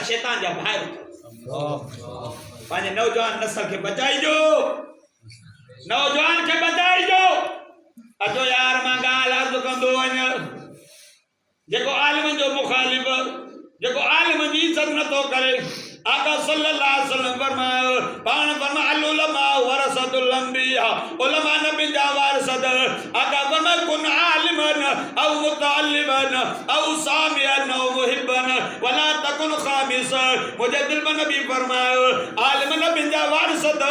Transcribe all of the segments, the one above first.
शैतान जा भाई पांजे नौजवान नस्ल के बचाई जो नौजवान के बचाई जो अजो यार मां गाल अर्ज कंदो वने जेको आलिम जो मुखालिफ जेको आलिम जी इज्जत न तो करे आका सल्लल्लाहु अलैहि वसल्लम फरमायो पान फरमा अल उलमा वरसतुल अंबिया उलमा नबी जा वारसत आका फरमायो कुन आलिमन औ मुतअल्लिमन औ सामियन औ मुहिब्बन वला तकुन खामिस मुझे दिल में नबी फरमायो आलिम नबी जा वारसत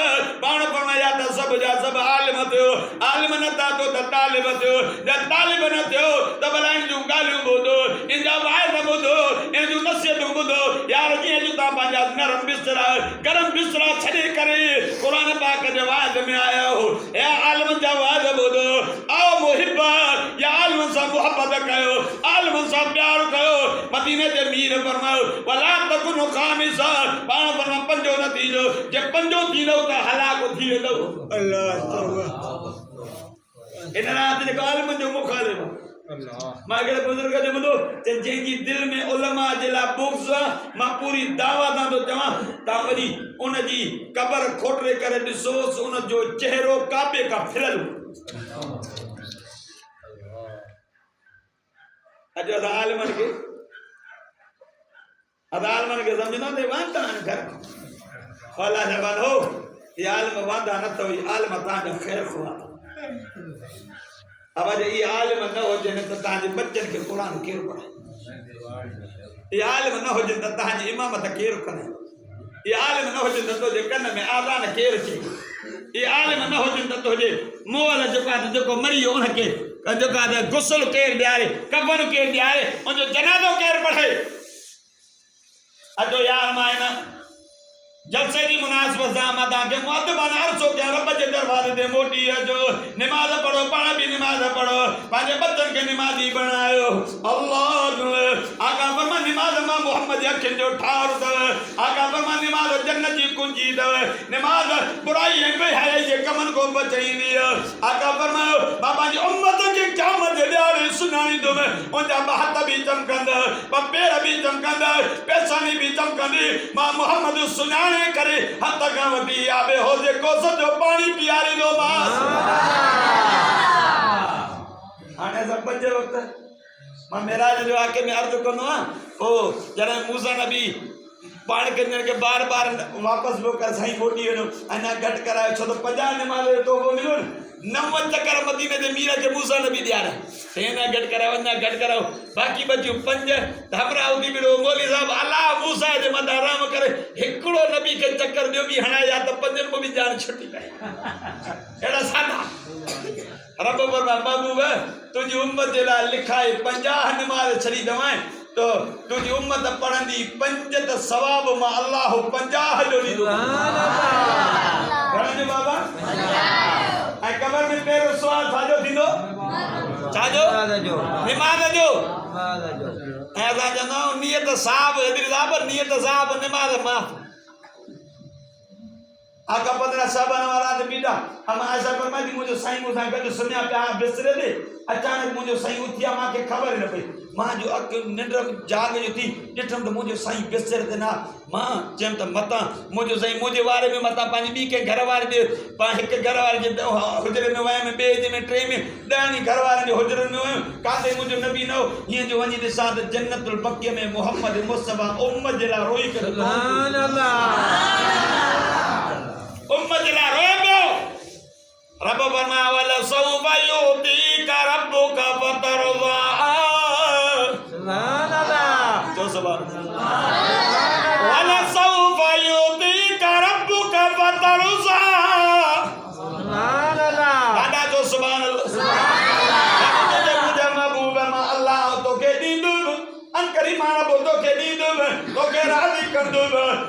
पान फरमाया त सब जा सब आलिम थियो आलिम न ता तो तालिब थियो जब तालिब न थियो त बलाइन जो गालियो बोदो इन जा वायद बोदो इन जो नसीहत बोदो यार जी जो ता पंजा नरम बिस्तरा गरम बिस्तरा छड़े करे कुरान पाक के वाद में आया हो या आलम जा वाद बोदो आओ मुहिब्बा या आलम सा मोहब्बत कयो आलम सा प्यार कयो मदीने दे मीर फरमाओ वला तकुन खामिसा पाण फरमा पंजो न थीजो जे पंजो थीलो त हलाक थी वेंदो अल्लाह तौबा इन रात जे आलम जो मुखालिफ मागे बुजुर्ग जो बुदो जी दिल में उलमा जिला बुक्स मा पूरी दावा दा तो जमा ता वरी उन जी कब्र खोटरे करे दिसो उन जो चेहरो काबे का फिरल अजो आलमन के समझना दे वांदा घर वाला जबान हो ये आलम वांदा न तो ये आलम ता खैर खुआ अब ये आलिम न हो जने त ताजे बच्चन के कुरान केर पढ़े ये आलिम न हो जने त ताजे इमामत केर करे ये आलिम न हो जने तो जे कन में आजान केर चे ये आलिम न हो जने तो जे मोल जो मरी उन के जो का गुस्ल केर दियारे कफन केर दियारे उन जो जनाजो केर पढ़े अजो यार मायना जलसे की मुनासिबत दामदा के मुअद्दबान अर्सो के रब के दरबार दे मोटी जो नमाज पढ़ो पाण भी नमाज पढ़ो पाजे बच्चन के नमाजी बनायो अल्लाह आका फरमा नमाज मा मोहम्मद अखिन जो ठार द आका फरमा नमाज जन्नत जी कुंजी द नमाज बुराई है है जे कमन को बचाईंदी आका फरमायो बाबा जी उम्मत के क़यामत दे ॾियारे सुनाई दो में उनजा हथ भी चमकंदा पेर भी चमकंदा पेशानी भी चमकंदी मां मोहम्मद सुना करे हथ का वठी आवे हो जे कोस जो पानी पियारी दो बास आने सब पंजे वक्त मां मेराज जो आके में अर्ज करनो ओ जने मूसा नबी पाण के बार-बार वापस लो कर सही मोटी वेनो अना घट करायो छो तो 50 नमाज तो वो मिलो 90 चक्कर मदीने दे मीरा के मूसा नबी दियारा तेना घट कराओ ना घट कराओ बाकी बच्चो पंज हमरा उदी बिरो मौलवी साहब अल्लाह मूसा दे मदा आराम करे एकड़ो नबी के चक्कर दियो भी हणा या तो पंजन को भी जान छुट्टी पाए एड़ा सादा रब फरमा महबूब तुझी उम्मत ला लिखाए 50 नमाज छड़ी दवाए तो तुझी उम्मत पढ़ंदी पंज त सवाब मा अल्लाह 50 जो दी सुभान अल्लाह घणे बाबा आई कबर में पेरो सवाल थाजो दिनो चाजो नमाज जो ऐसा जनो नियत साहब हजरत साहब नियत साहब नमाज माफ आका 15 साहब वाला दे बीटा हम ऐसा फरमाई मुझे साईं मुसा गड सुनिया पे बिसरे दे अचानक मुझे साईं उठिया मां के खबर न पई मां जो अक निंद्र जाग जो थी डिठम तो मुझे साईं बिसरे दे ना मां चम त मता मुझे साईं मुझे वारे में मता पानी बी के घर वाले दे पा एक घर वाले जे हुजरे में वए में बे में ट्रे में दानी घर वाले जो हुजरे में वए कादे मुझे नबी नो ये जो वनी दे साथ जन्नतुल बक़िया में मोहम्मद मुस्तफा उम्मत जला रोई कर सुभान अल्लाह उम्मत जला रोबो रब फरमा वला सौफ युतीका रब्बुका फतरज़ा सुभान अल्लाह तो सुभान अल्लाह वला सौफ युतीका रब्बुका फतरज़ा सुभान अल्लाह दादा जो सुभान अल्लाह सुभान अल्लाह मुझे महबूब मा अल्लाह तो के दीदु अनकरी माना बोतो के दीदु तो के राजी कर दो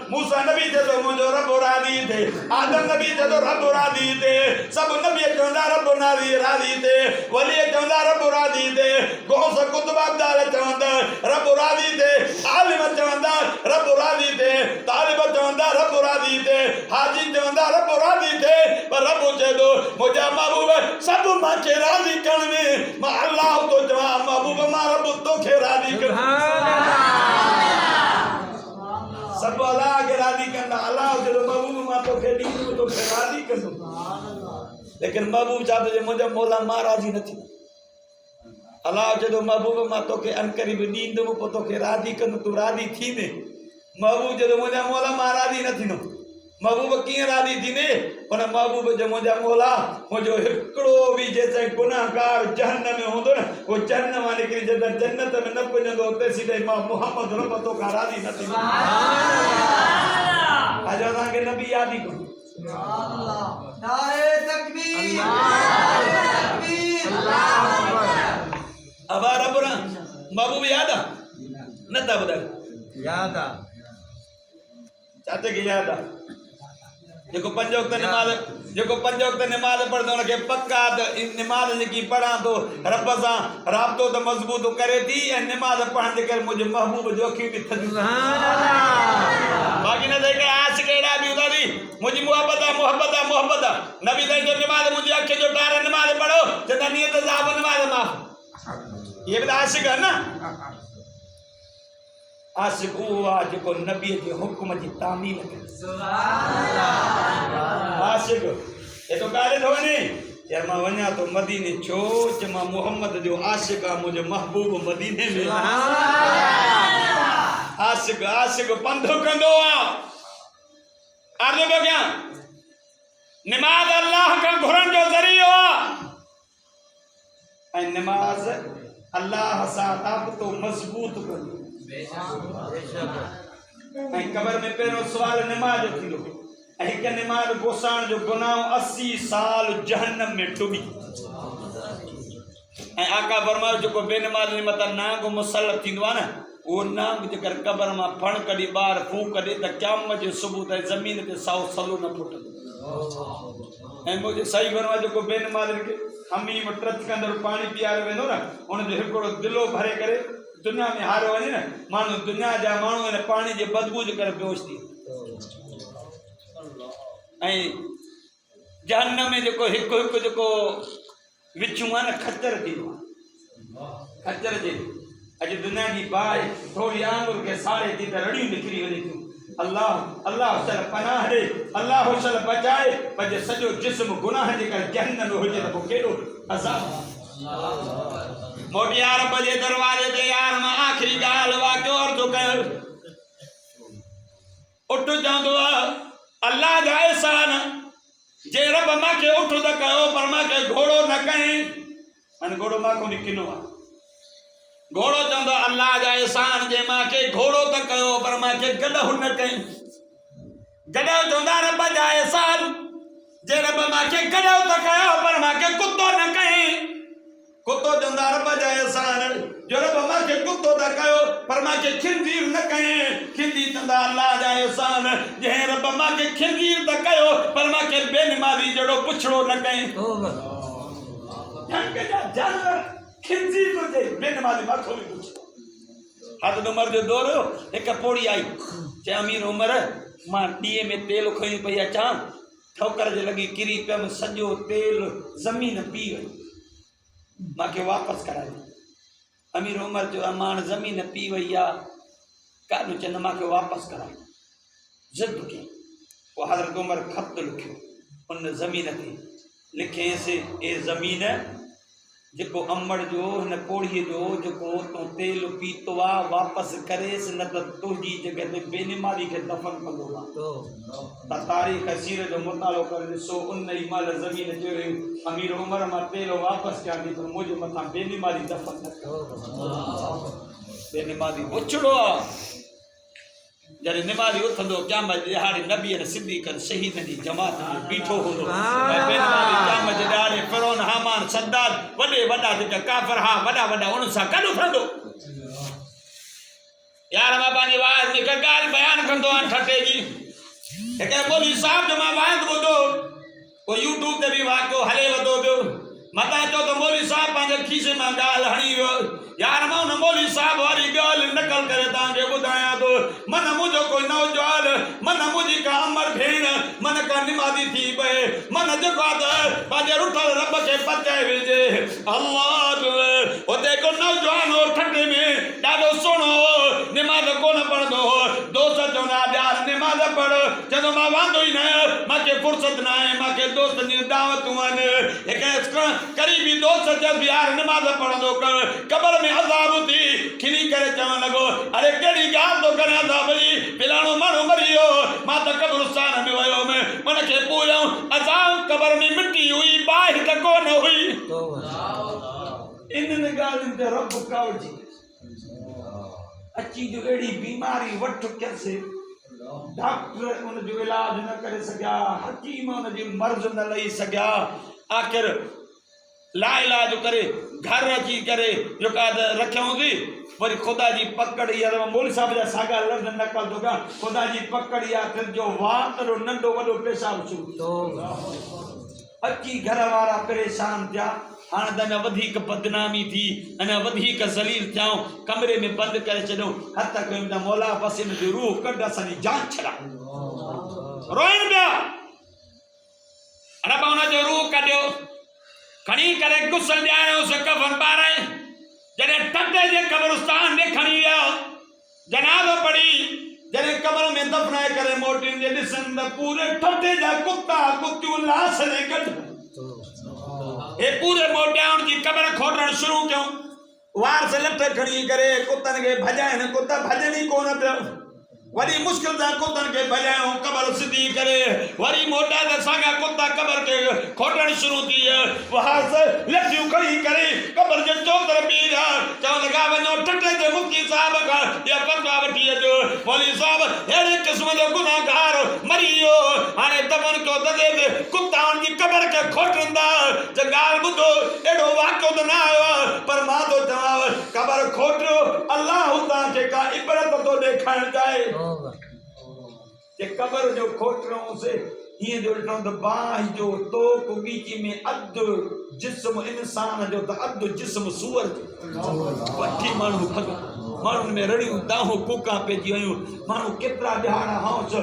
मूसा नबी थे तो मुझे रब राजी थे आदम नबी थे तो रब राजी थे सब नबी चंदा रब राजी थे वली चंदा रब राजी थे गौस कुतुब अब्दाल चंदा रब राजी थे आलिम चंदा रब राजी थे तालिब चंदा रब राजी थे हाजी चंदा रब राजी थे पर रब चे दो मुझे महबूब सब मां के राजी करने मां अल्लाह तो जवाब महबूब मां रब तो के राजी कर सब अल्लाह के राजी कंदा अल्लाह जो महबूब मां तो के दी तो के राजी कंदो लेकिन महबूब चाहते जे मुझे मौला मां राजी न थी अल्लाह जो महबूब मां तो के अनकरीब दींदो पो तो के राजी कंदो तू राजी थी ने महबूब जो मुझे मौला मां राजी न थी महबूब किए राजी थी ने उन महबूब जो मुझे मौला मुझो हिकड़ो भी जैसे गुनाहगार जहन्नम में होंदो न वो जहन्नम वाले के जद जन्नत में न पुजंदो ते सीधे मां मोहम्मद रब तो का राजी न थी आज अल्लाह के नबी याद ही को सुभान अल्लाह नारे तकबीर नारे तकबीर अल्लाह अकबर अब रबना महबूब याद आ न ता बदल याद आ चाहते के याद आ जेको पंज वक्त नमाज पढ़दो उनके पक्का नमाज जेकी पढ़ा तो रब सां राब्तो तो मजबूत करे थी ऐं नमाज पढ़ण जे करे मुझे महबूब जो अखियूं भी थदियूं बाक़ी न देखे आशिक एड़ा भी उदारी मुझी मोहब्बत नबी दे जो नमाज मुझे अखि जो टार नमाज पढ़ो जदा नियत साहब नमाज माफ ये भी आशिक है ना आशिक हुआ जो नबी के हुक्म की तामील करे सुभान अल्लाह आशिक ये तो काले होने यार मां वन्या तो मदीने छो च मां मोहम्मद जो आशिक आ मुझे महबूब मदीने में आशिक पंधो कंदो आ आगे बग्या नमाज अल्लाह का घुरन जो जरियो ऐं नमाज अल्लाह सां राब्तो मजबूत कंदो कबर में पहिरों सवाल नमाज जो थींदो एक नमाज गोसाण जो गुनाह 80 साल जहन्नम में डुबी आका फरमायो जो बेनमाज ने मत नांग मुसल्लत थींदो न वो नांग जेकर कबर मां फण कढी बाहर फूक कढे त क़यामत जे सुबुह ताईं ज़मीन ते साओ सलो न फुटंदो ऐं मुझे सही फरमायो जो बेनमाज के हमीम ट्रच कंदड़ पानी पीआरे वेंदो न उन जो हिकिड़ो दिलो भरे करे दुनिया में हारो वने न मानो दुनिया जा मानो ने पानी जे बदबू जे करे बेहोश थी ऐं जहन्नम में जो हिकु जो विचू आहे न खच्चर थी खच्चर जे अॼु दुनिया की बाहि थोड़ी आंगुर के साड़े थी त रड़ियूं निकिरी वञे थियूं अल्लाह चल पनाह दे अल्लाह चल बचाए पर सॼो जिस्म गुनाह जे करे जहन्नम में हुजे त पोइ केॾो अज़ाब मोटी यार बजे दरवाजे ते यार मां आखिरी गाल वाक्यो अर्ज़ कयो उठ जांदो अल्लाह जा एहसान जे रब मां के उठ त कयो पर मां के घोड़ो न कहीं अन घोड़ो मां को निकिनो घोड़ो चंदो अल्लाह जा एहसान जे मां के घोड़ो त कयो पर मां के गडह न कहीं गडह चंदा रब जा एहसान जे रब मां के गडह त कयो पर मां के कुत्तो न कहीं कुत्तो चंदा रब जा एहसान जो रब मां के कुत्तो त कयो पर मां के खिंजीर न कहीं खिंजीर चंदा अल्लाह जा एहसान जे रब मां के खिंजीर त कयो पर मां के बेनमाजी जड़ो पुछड़ो न कहीं के जा जानवर खिंजीर तो जे बेनमाजी माथो भी पुछ हद उमर जो दौर एक पोड़ी आई चे अमीर उमर मां डीए में तेल खई पई अचां ठोकर जे लगी किरी पे सजो तेल जमीन पी वई मां के वापस कराई अमीर उमर जो अमान जमीन पी वई आ कानू चंद मां के वापस कराई जिद की वो हजरत उमर खत लिखियो उन जमीन ते लिखे से ए जमीन जो अमड़ जो न पोड़ी जो तो तेल पीतो आ वापस करेस न तो तुझी जगह ते बेनमाजी के दफन कंदो आ तारीख सीर जो मुतालो कर सो उन ई माल जमीन जो अमीर उमर मा तेल वापस क्या दी पर मुझे मथा बेनमाजी दफन न बेनमाजी उछड़ो जरे नमाज़ी उथंदो क़यामत जे ॾाढ़े नबी ने सिद्दीक़ शहीद जी जमात में बीठो होंदो बेनमाज़ी क़यामत जे ॾाढ़े फिरौन हामान सद्दाद वॾे वॾा जेका काफ़िर हा वॾा वॾा उन सां गॾु उथंदो यार मां पंहिंजी वाज़ में हिकु ॻाल्हि बयानु कंदो आहियां ठटे जी हिकु मौलवी साहब जो मां वाइदो ॿुधो वो यूट्यूब ते भी वाक़ियो हले वधो पियो मता चो तो मौलवी साहब पंहिंजे खीसे मां ॻाल्हि हणी वियो यार मां उन मौलवी साहब वारी ॻाल्हि नकल करे तव्हांखे ॿुधायां थो मन मुंहिंजो कोई नौजवान मन मुंहिंजी का अमर भेण मन का निमाज़ी थी पए मन जेको आहे त पंहिंजे रुठल रब खे पचाए विझे अल्लाह उते को नौजवान हो ठटे में ॾाढो सुहिणो हो निमाज़ कोन पढ़ंदो हो दोस्त चवंदा पढ़ चंदो मां वांदो ही न माके फुर्सत ना है माके दोस्त जी दावतूं आहिनि एक करीबी दोस्त जब यार नमाज पढ़ंदो कर कब्र में अज़ाब थी खिली करे चवण लॻो अरे कहिड़ी ॻाल्हि थो करे अज़ाब जी फिलाणो माण्हू मरी वियो मां त कब्रिस्तान में वियो मन खे पूछऊं अज़ाब कब्र में मिटी हुई बाहि त कोन हुई इन्हनि ॻाल्हियुनि ते रब कावजी अची जो अहिड़ी बीमारी वठ कयसि डॉक्टर उनजो इलाज न करे सघिया हकीम उनजी मर्ज़ न लही सघिया आख़िर लाइलाज करे घर अची करे जेका रखियऊं थी वरी ख़ुदा जी पकड़ मौलवी साहब जा साॻा लफ़्ज़ नकल थो कयां ख़ुदा जी पकड़ फिर जो वांदो नंढो वॾो पेशाब शुरू अची घर वारा परेशान थिया हाणे त अञा वधीक बदनामी थी अञा वधीक ज़लील थियाऊं कमरे में बंदि करे छॾियो हथ कयूं त मौला बसि हिन जी रूह कढ असांजी जान छॾा रोइनि पिया रब हुनजो रूह कढियो खणी करे गुसल ॾियारियोसि कफ़न पाराए जॾहिं टटे जे कब्रिस्तान ॾे खणी विया जनाज़ो पढ़ी जॾहिं कब्र में दफ़नाए करे मोटिन जे ॾिसनि त पूरे टटे जा कुता कुतियूं लाश ने कढ हे पूरे मोटियाउनि जी कब्र खोटण शुरू कयूं वार से लठ खणी करे कुतनि खे भॼाइनि कुता भॼनि ई कोन पियो वरी मुश्किल सां कुतनि खे भॼायूं कब्र सिधी करे वरी मोटा त साॻा कुता कब्र खे खोटण शुरू थी विया लठियूं खणी करे कब्र जे चोतर बीह रहिया चवनि लॻा वञो टटे जे मुफ्ती साहिब खां इहा फतवा वठी अचो मौलवी साहिब अहिड़े क़िस्म जो गुनाहगार मरी वियो हाणे दफ़न कयो ददे कुताउनि जी कब्र खे खोटंदा त ॻाल्हि ॿुधो अहिड़ो वाक़ियो त न आयो पर मां थो चवांव कब्र खोटियो अलाह तव्हांखे का इबरत थो ॾेखारणु चाहे कि कब्र जो खोटणोसि हीअं जो ॾिठो त बाहि जो तोक ॻीची में अधु जिस्म इंसान जो त अधु जिस्म सूअर जो वठी माण्हू भॻ माण्हुनि में रड़ियूं दाहूं कूका पइजी वियूं माण्हू केतिरा ॾिहाड़ा हौस